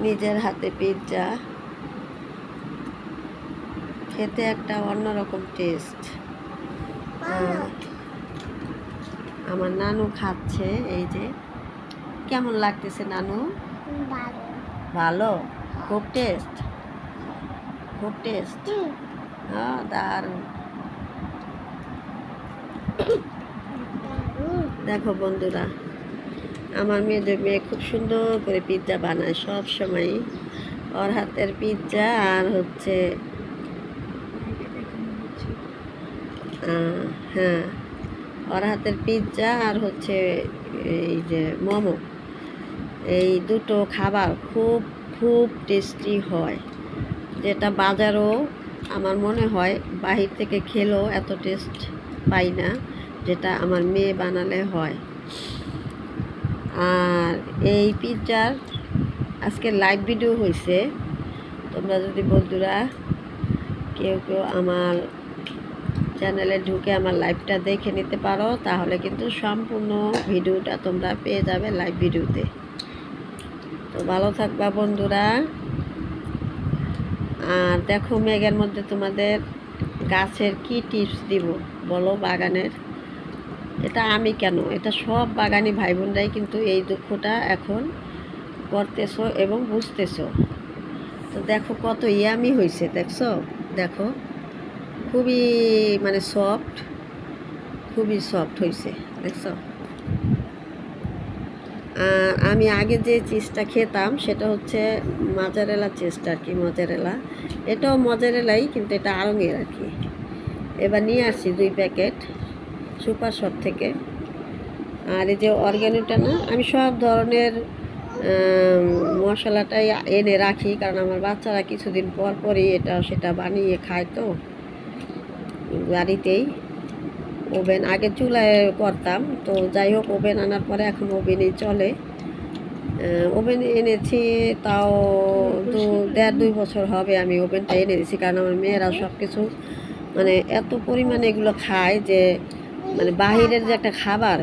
নিজের হাতে পিৎজা খেতে একটা অন্যরকম টেস্ট। আমার নানু খাচ্ছে, এই যে। কেমন লাগতেছে নানু? ভালো, খুব টেস্ট, খুব টেস্ট। হ্যাঁ, দারুণ। দেখো বন্ধুরা, আমার মেয়ে খুব সুন্দর করে পিৎজা বানায় সব সময়। ওর হাতের পিৎজা আর হচ্ছে হ্যাঁ, ওর হাতের পিৎজা আর হচ্ছে এই যে মোমো, এই দুটো খাবার খুব খুব টেস্টি হয়, যেটা বাজারও আমার মনে হয় বাহির থেকে খেলেও এত টেস্ট পাই না যেটা আমার মেয়ে বানালে হয়। আর এই পিৎজার আজকে লাইভ ভিডিও হয়েছে, তোমরা যদি বন্ধুরা কেউ কেউ আমার চ্যানেলে ঢুকে আমার লাইভটা দেখে নিতে পারো, তাহলে কিন্তু সম্পূর্ণ ভিডিওটা তোমরা পেয়ে যাবে লাইভ ভিডিওতে। তো ভালো থাকবা বন্ধুরা। আর দেখো, মেঘের মধ্যে তোমাদের গাছের কি টিপস দিব বলো বাগানের? এটা আমি কেন, এটা সব বাগানি ভাই বোনরাই কিন্তু এই দুঃখটা এখন করতেছো এবং বুঝতেছো। তো দেখো কত ইয়ামি হয়েছে, দেখছো? দেখো খুবই মানে সফট, খুবই সফট হয়েছে, দেখছো? আমি আগে যে চিজটা খেতাম সেটা হচ্ছে মজারেলা চিজটা আর কি, মজারেলা। এটাও মজারেলাই, কিন্তু এটা আড়ঙের আর কি। এবার নিয়ে আসছি 2 প্যাকেট সুপার শপ থেকে। আর এই যে অর্গ্যানিকটা না, আমি সব ধরনের মশলাটাই এনে রাখি, কারণ আমার বাচ্চারা কিছুদিন পর পরই এটা সেটা বানিয়ে খায়। তো বাড়িতেই ওভেন, আগে চুলায় করতাম, তো যাই হোক ওভেন আনার পরে এখন ওভেনেই চলে। ওভেন এনেছি তাও 1.5-2 বছর হবে আমি ওভেনটা এনে দিয়েছি, কারণ আমার মেয়েরা সব কিছু মানে এত পরিমাণে এগুলো খায় যে মানে বাহিরের যে একটা খাবার,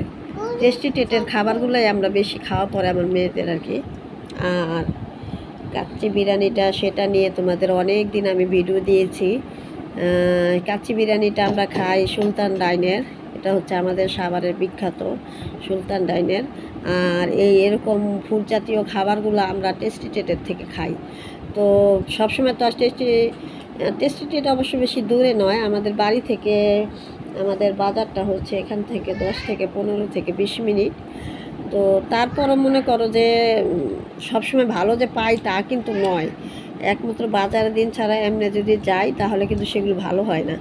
টেস্টি টেটের খাবারগুলোই আমরা বেশি খাওয়া পড়ে আমার মেয়েদের আর কি। আর কাচ্চি বিরিয়ানিটা, সেটা নিয়ে তোমাদের অনেক দিন আমি ভিডিও দিয়েছি। কাচ্চি বিরিয়ানিটা আমরা খাই সুলতান ডাইনের, এটা হচ্ছে আমাদের সাভারের বিখ্যাত সুলতান ডাইনের। আর এরকম ফুড জাতীয় খাবারগুলো আমরা টেস্টি টেটের থেকে খাই। তো সবসময় তো আর টেস্টি টেট অবশ্য বেশি দূরে নয়, আমাদের বাড়ি থেকে আমাদের বাজারটা হচ্ছে এখান থেকে 10 থেকে 15 থেকে 20 মিনিট। তো তারপরও মনে করো যে সবসময় ভালো যে পাই তা কিন্তু নয়, একমাত্র বাজারের দিন ছাড়া এমনি যদি যাই তাহলে কিন্তু সেগুলো ভালো হয় না।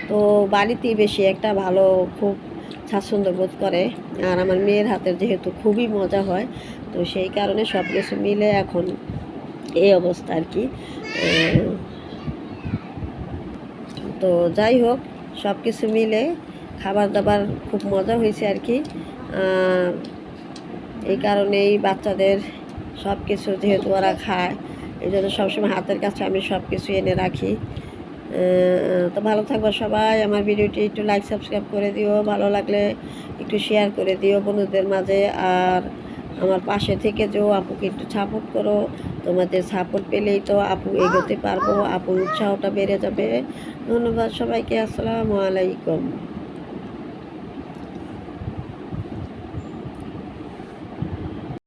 তো বাড়িতেই বেশি একটা ভালো, খুব স্বাচ্ছন্দ্য বোধ করে। আর আমার মেয়ের হাতের যেহেতু খুবই মজা হয়, তো সেই কারণে সব কিছু মিলে এখন এই অবস্থা আর কি। তো যাই হোক, সব কিছু মিলে খাবার দাবার খুব মজা হয়েছে আর কি। এই কারণেই বাচ্চাদের সব কিছু যেহেতু ওরা খায়, এই জন্য সবসময় হাতের কাছে আমি সব কিছু এনে রাখি। তো ভালো থাকবো সবাই। আমার ভিডিওটি একটু লাইক সাবস্ক্রাইব করে দিও, ভালো লাগলে একটু শেয়ার করে দিও বন্ধুদের মাঝে। আর আমার পাশে থেকে যেও, আপুকে একটু সাপোর্ট করো। তোমাদের সাপোর্ট পেলেই তো আপু এগোতে পারবো, আপুর উৎসাহটা বেড়ে যাবে। ধন্যবাদ সবাইকে, আসসালামু আলাইকুম।